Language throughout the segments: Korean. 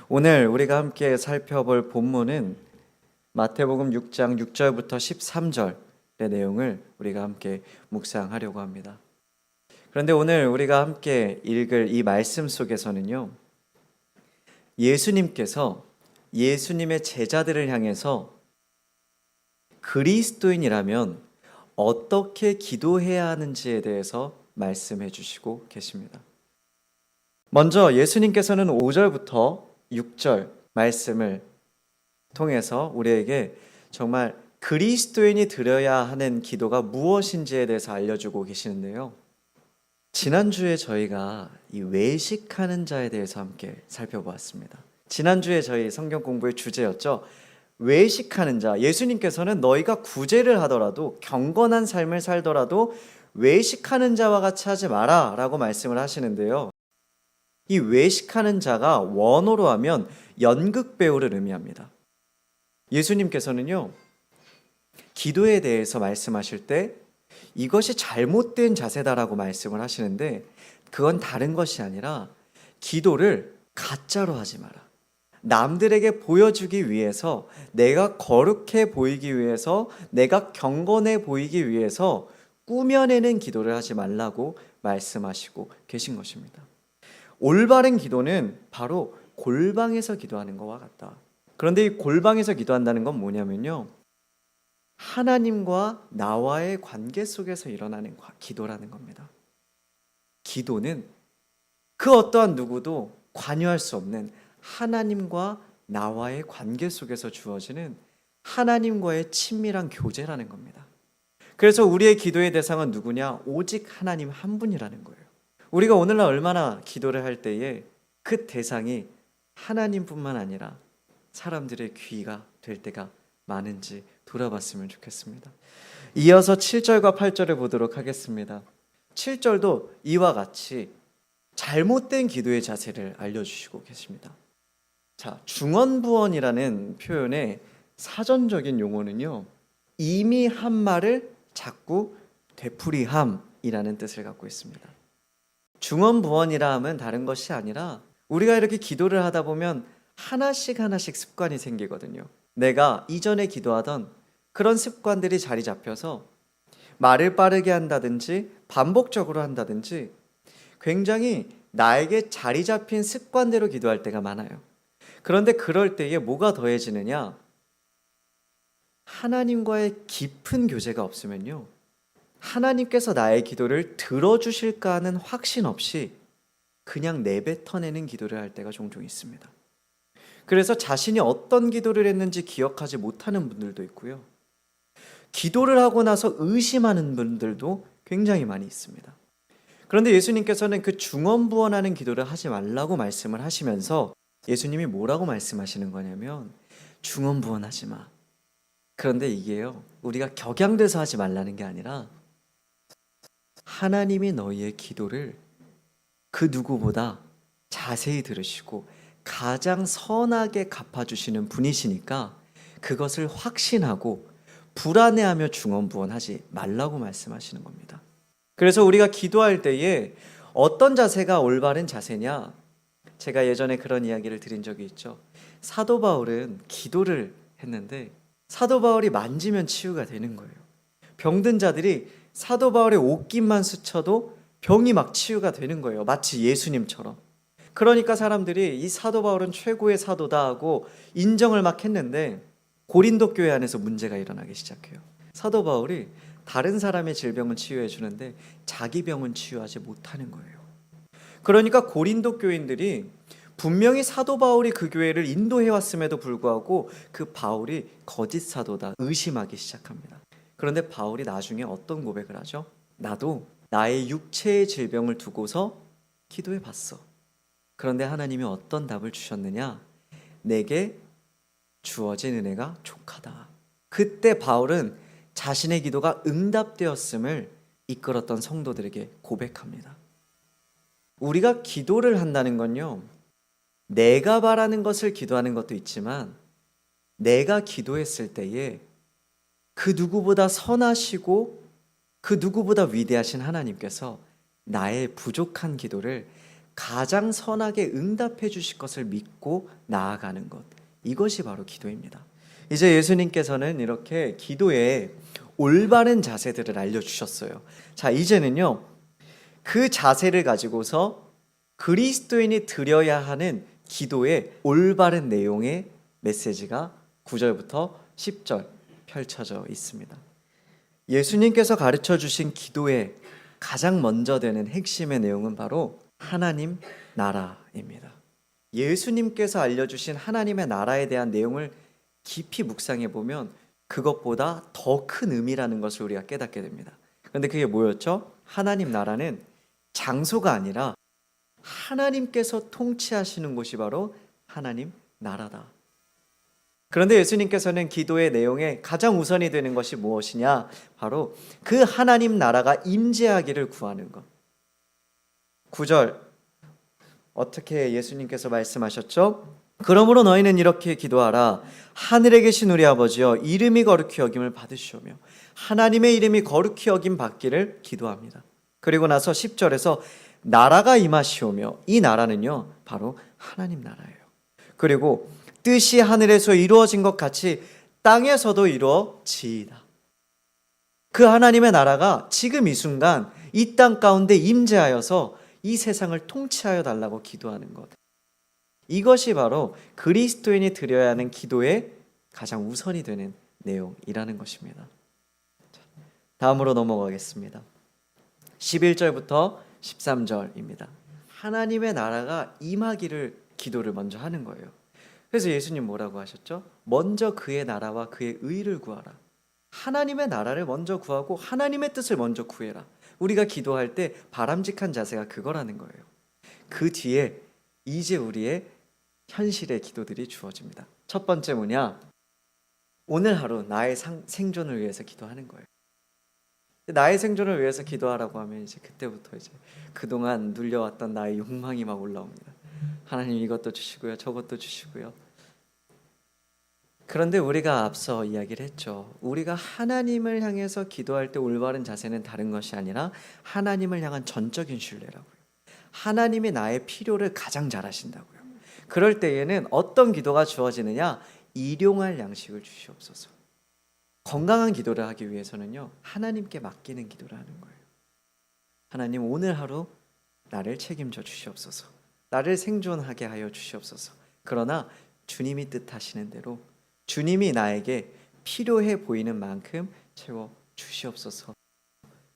오늘 우리가 함께 살펴볼 본문은 마태복음 6장 6절부터 13절의 내용을 우리가 함께 묵상하려고 합니다. 그런데 오늘 우리가 함께 읽을 이 말씀 속에서는요, 예수님께서 예수님의 제자들을 향해서 그리스도인이라면 어떻게 기도해야 하는지에 대해서 말씀해 주시고 계십니다. 먼저 예수님께서는 5절부터 6절 말씀을 통해서 우리에게 정말 그리스도인이 드려야 하는 기도가 무엇인지에 대해서 알려주고 계시는데요. 지난주에 저희가 이 외식하는 자에 대해서 함께 살펴보았습니다. 지난주에 저희 성경 공부의 주제였죠. 외식하는 자. 예수님께서는 너희가 구제를 하더라도 경건한 삶을 살더라도 외식하는 자와 같이 하지 마라 라고 말씀을 하시는데요. 이 외식하는 자가 원어로 하면 연극 배우를 의미합니다. 예수님께서는요, 기도에 대해서 말씀하실 때 이것이 잘못된 자세다라고 말씀을 하시는데, 그건 다른 것이 아니라 기도를 가짜로 하지 마라. 남들에게 보여주기 위해서, 내가 거룩해 보이기 위해서, 내가 경건해 보이기 위해서 꾸며내는 기도를 하지 말라고 말씀하시고 계신 것입니다. 올바른 기도는 바로 골방에서 기도하는 것과 같다. 그런데 이 골방에서 기도한다는 건 뭐냐면요, 하나님과 나와의 관계 속에서 일어나는 기도라는 겁니다. 기도는 그 어떠한 누구도 관여할 수 없는 하나님과 나와의 관계 속에서 주어지는 하나님과의 친밀한 교제라는 겁니다. 그래서 우리의 기도의 대상은 누구냐? 오직 하나님 한 분이라는 거예요. 우리가 오늘날 얼마나 기도를 할 때에 그 대상이 하나님뿐만 아니라 사람들의 귀가 될 때가 많은지 돌아봤으면 좋겠습니다. 이어서 7절과 8절을 보도록 하겠습니다. 7절도 이와 같이 잘못된 기도의 자세를 알려주시고 계십니다. 자, 중언부언이라는 표현의 사전적인 용어는요, 이미 한 말을 자꾸 되풀이함이라는 뜻을 갖고 있습니다. 중언부언이라 하면 다른 것이 아니라 우리가 이렇게 기도를 하다 보면 하나씩 습관이 생기거든요. 내가 이전에 기도하던 그런 습관들이 자리 잡혀서 말을 빠르게 한다든지 반복적으로 한다든지 굉장히 나에게 자리 잡힌 습관대로 기도할 때가 많아요. 그런데 그럴 때에 뭐가 더해지느냐? 하나님과의 깊은 교제가 없으면요, 하나님께서 나의 기도를 들어주실까 하는 확신 없이 그냥 내뱉어내는 기도를 할 때가 종종 있습니다. 그래서 자신이 어떤 기도를 했는지 기억하지 못하는 분들도 있고요, 기도를 하고 나서 의심하는 분들도 굉장히 많이 있습니다. 그런데 예수님께서는 그 중언부언하는 기도를 하지 말라고 말씀을 하시면서 예수님이 뭐라고 말씀하시는 거냐면, 중언부언하지 마. 그런데 이게요, 우리가 격양돼서 하지 말라는 게 아니라 하나님이 너희의 기도를 그 누구보다 자세히 들으시고 가장 선하게 갚아주시는 분이시니까 그것을 확신하고 불안해하며 중언부언하지 말라고 말씀하시는 겁니다. 그래서 우리가 기도할 때에 어떤 자세가 올바른 자세냐? 제가 예전에 그런 이야기를 드린 적이 있죠. 사도 바울은 기도를 했는데 사도 바울이 만지면 치유가 되는 거예요. 병든 자들이 사도 바울의 옷깃만 스쳐도 병이 막 치유가 되는 거예요. 마치 예수님처럼. 그러니까 사람들이 이 사도 바울은 최고의 사도다 하고 인정을 막 했는데 고린도 교회 안에서 문제가 일어나기 시작해요. 사도 바울이 다른 사람의 질병은 치유해 주는데 자기 병은 치유하지 못하는 거예요. 그러니까 고린도 교인들이 분명히 사도 바울이 그 교회를 인도해 왔음에도 불구하고 그 바울이 거짓 사도다 의심하기 시작합니다. 그런데 바울이 나중에 어떤 고백을 하죠? 나도 나의 육체의 질병을 두고서 기도해 봤어. 그런데 하나님이 어떤 답을 주셨느냐? 내게 주어진 은혜가 족하다. 그때 바울은 자신의 기도가 응답되었음을 이끌었던 성도들에게 고백합니다. 우리가 기도를 한다는 건요, 내가 바라는 것을 기도하는 것도 있지만 내가 기도했을 때에 그 누구보다 선하시고 그 누구보다 위대하신 하나님께서 나의 부족한 기도를 가장 선하게 응답해 주실 것을 믿고 나아가는 것. 이것이 바로 기도입니다. 이제 예수님께서는 이렇게 기도의 올바른 자세들을 알려주셨어요. 자, 이제는요, 그 자세를 가지고서 그리스도인이 드려야 하는 기도의 올바른 내용의 메시지가 9절부터 10절 펼쳐져 있습니다. 예수님께서 가르쳐 주신 기도의 가장 먼저 되는 핵심의 내용은 바로 하나님 나라입니다. 예수님께서 알려주신 하나님의 나라에 대한 내용을 깊이 묵상해 보면 그것보다 더 큰 의미라는 것을 우리가 깨닫게 됩니다. 그런데 그게 뭐였죠? 하나님 나라는 장소가 아니라 하나님께서 통치하시는 곳이 바로 하나님 나라다. 그런데 예수님께서는 기도의 내용에 가장 우선이 되는 것이 무엇이냐? 바로 그 하나님 나라가 임재하기를 구하는 것. 9절 어떻게 예수님께서 말씀하셨죠? 그러므로 너희는 이렇게 기도하라. 하늘에 계신 우리 아버지여, 이름이 거룩히 여김을 받으시오며 하나님의 이름이 거룩히 여김 받기를 기도합니다. 그리고 나서 10절에서 나라가 임하시오며, 이 나라는요 바로 하나님 나라예요. 그리고 뜻이 하늘에서 이루어진 것 같이 땅에서도 이루어지이다. 그 하나님의 나라가 지금 이 순간 이 땅 가운데 임재하여서 이 세상을 통치하여 달라고 기도하는 것. 이것이 바로 그리스도인이 드려야 하는 기도의 가장 우선이 되는 내용이라는 것입니다. 다음으로 넘어가겠습니다. 11절부터 13절입니다. 하나님의 나라가 임하기를 기도를 먼저 하는 거예요. 그래서 예수님 뭐라고 하셨죠? 먼저 그의 나라와 그의 의를 구하라. 하나님의 나라를 먼저 구하고 하나님의 뜻을 먼저 구해라. 우리가 기도할 때 바람직한 자세가 그거라는 거예요. 그 뒤에 이제 우리의 현실의 기도들이 주어집니다. 첫 번째 뭐냐? 오늘 하루 나의 생존을 위해서 기도하는 거예요. 나의 생존을 위해서 기도하라고 하면 이제 그때부터 이제 그동안 눌려왔던 나의 욕망이 막 올라옵니다. 하나님 이것도 주시고요, 저것도 주시고요. 그런데 우리가 앞서 이야기를 했죠. 우리가 하나님을 향해서 기도할 때 올바른 자세는 다른 것이 아니라 하나님을 향한 전적인 신뢰라고요. 하나님이 나의 필요를 가장 잘 아신다고요. 그럴 때에는 어떤 기도가 주어지느냐? 일용할 양식을 주시옵소서. 건강한 기도를 하기 위해서는요, 하나님께 맡기는 기도를 하는 거예요. 하나님 오늘 하루 나를 책임져 주시옵소서. 나를 생존하게 하여 주시옵소서. 그러나 주님이 뜻하시는 대로 주님이 나에게 필요해 보이는 만큼 채워 주시옵소서.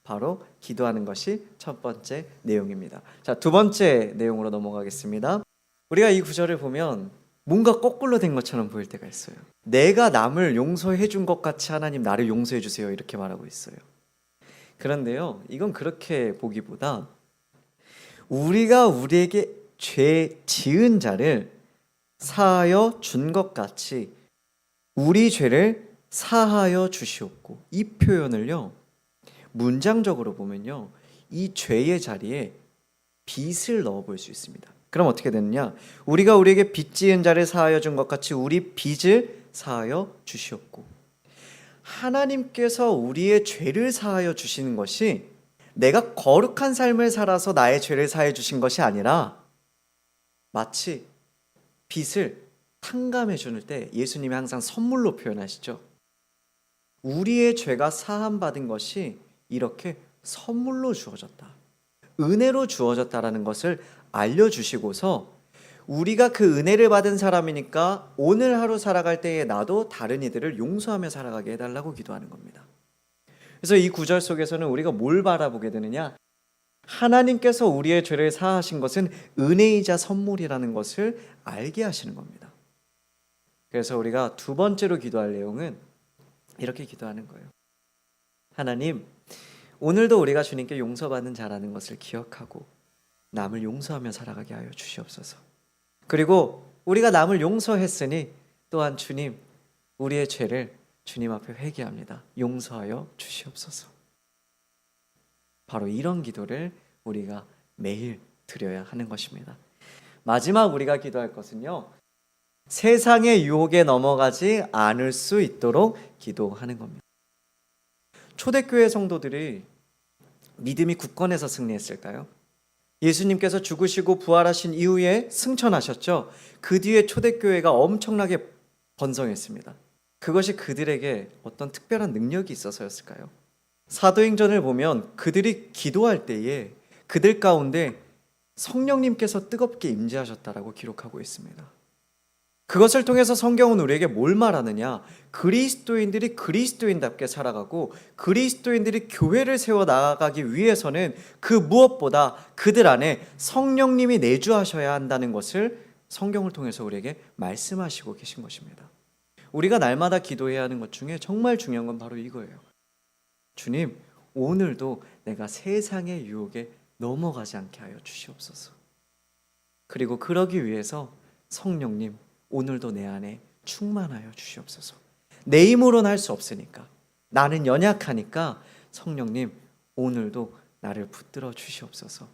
바로 기도하는 것이 첫 번째 내용입니다. 자, 두 번째 내용으로 넘어가겠습니다. 우리가 이 구절을 보면 뭔가 거꾸로 된 것처럼 보일 때가 있어요. 내가 남을 용서해 준 것 같이 하나님 나를 용서해 주세요, 이렇게 말하고 있어요. 그런데요, 이건 그렇게 보기보다 우리가 우리에게 죄 지은 자를 사하여 준 것 같이 우리 죄를 사하여 주시옵고, 이 표현을요 문장적으로 보면요 이 죄의 자리에 빚을 넣어 볼 수 있습니다. 그럼 어떻게 되느냐? 우리가 우리에게 빚 지은 자를 사하여 준 것 같이 우리 빚을 사하여 주시옵고, 하나님께서 우리의 죄를 사하여 주시는 것이 내가 거룩한 삶을 살아서 나의 죄를 사해 주신 것이 아니라 마치 빚을 탕감해 주는 때 예수님이 항상 선물로 표현하시죠. 우리의 죄가 사함받은 것이 이렇게 선물로 주어졌다, 은혜로 주어졌다라는 것을 알려주시고서 우리가 그 은혜를 받은 사람이니까 오늘 하루 살아갈 때에 나도 다른 이들을 용서하며 살아가게 해달라고 기도하는 겁니다. 그래서 이 구절 속에서는 우리가 뭘 바라보게 되느냐? 하나님께서 우리의 죄를 사하신 것은 은혜이자 선물이라는 것을 알게 하시는 겁니다. 그래서 우리가 두 번째로 기도할 내용은 이렇게 기도하는 거예요. 하나님, 오늘도 우리가 주님께 용서받는 자라는 것을 기억하고 남을 용서하며 살아가게 하여 주시옵소서. 그리고 우리가 남을 용서했으니 또한 주님, 우리의 죄를 주님 앞에 회개합니다. 용서하여 주시옵소서. 바로 이런 기도를 우리가 매일 드려야 하는 것입니다. 마지막 우리가 기도할 것은요, 세상의 유혹에 넘어가지 않을 수 있도록 기도하는 겁니다. 초대교회 성도들이 믿음이 굳건해서 승리했을까요? 예수님께서 죽으시고 부활하신 이후에 승천하셨죠. 그 뒤에 초대교회가 엄청나게 번성했습니다. 그것이 그들에게 어떤 특별한 능력이 있어서였을까요? 사도행전을 보면 그들이 기도할 때에 그들 가운데 성령님께서 뜨겁게 임재하셨다라고 기록하고 있습니다. 그것을 통해서 성경은 우리에게 뭘 말하느냐? 그리스도인들이 그리스도인답게 살아가고 그리스도인들이 교회를 세워 나아가기 위해서는 그 무엇보다 그들 안에 성령님이 내주하셔야 한다는 것을 성경을 통해서 우리에게 말씀하시고 계신 것입니다. 우리가 날마다 기도해야 하는 것 중에 정말 중요한 건 바로 이거예요. 주님, 오늘도 내가 세상의 유혹에 넘어가지 않게 하여 주시옵소서. 그리고 그러기 위해서 성령님, 오늘도 내 안에 충만하여 주시옵소서. 내 힘으로는 할 수 없으니까, 나는 연약하니까 성령님 오늘도 나를 붙들어 주시옵소서.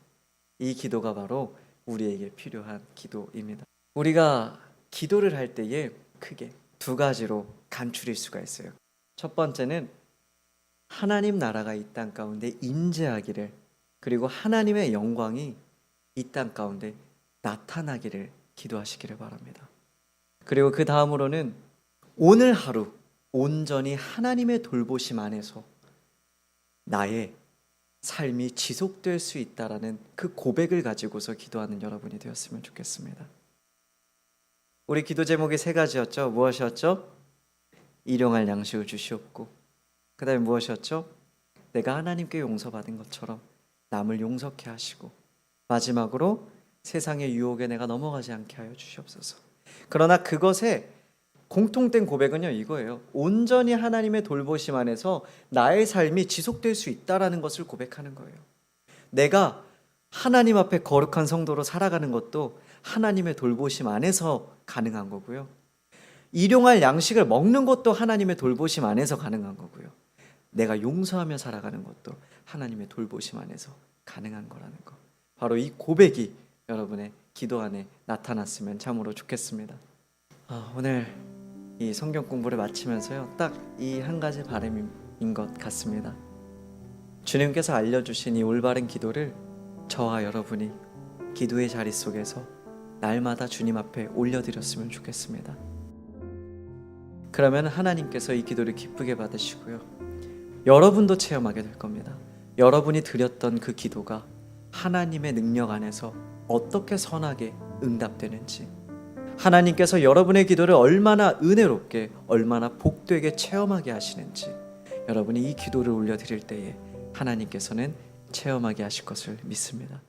이 기도가 바로 우리에게 필요한 기도입니다. 우리가 기도를 할 때에 크게 두 가지로 간추릴 수가 있어요. 첫 번째는 하나님 나라가 이 땅 가운데 임재하기를, 그리고 하나님의 영광이 이 땅 가운데 나타나기를 기도하시기를 바랍니다. 그리고 그 다음으로는 오늘 하루 온전히 하나님의 돌보심 안에서 나의 삶이 지속될 수 있다라는 그 고백을 가지고서 기도하는 여러분이 되었으면 좋겠습니다. 우리 기도 제목이 세 가지였죠. 무엇이었죠? 일용할 양식을 주시옵고, 그 다음에 무엇이었죠? 내가 하나님께 용서받은 것처럼 남을 용서케 하시고, 마지막으로 세상의 유혹에 내가 넘어가지 않게 하여 주시옵소서. 그러나 그것의 공통된 고백은요, 이거예요. 온전히 하나님의 돌보심 안에서 나의 삶이 지속될 수 있다라는 것을 고백하는 거예요. 내가 하나님 앞에 거룩한 성도로 살아가는 것도 하나님의 돌보심 안에서 가능한 거고요. 일용할 양식을 먹는 것도 하나님의 돌보심 안에서 가능한 거고요. 내가 용서하며 살아가는 것도 하나님의 돌보심 안에서 가능한 거라는 거. 바로 이 고백이 여러분의 기도 안에 나타났으면 참으로 좋겠습니다. 오늘 이 성경 공부를 마치면서요, 딱 이 한 가지 바람인 것 같습니다. 주님께서 알려주신 이 올바른 기도를 저와 여러분이 기도의 자리 속에서 날마다 주님 앞에 올려드렸으면 좋겠습니다. 그러면 하나님께서 이 기도를 기쁘게 받으시고요, 여러분도 체험하게 될 겁니다. 여러분이 드렸던 그 기도가 하나님의 능력 안에서 어떻게 선하게 응답되는지, 하나님께서 여러분의 기도를 얼마나 은혜롭게, 얼마나 복되게 체험하게 하시는지, 여러분이 이 기도를 올려드릴 때에 하나님께서는 체험하게 하실 것을 믿습니다.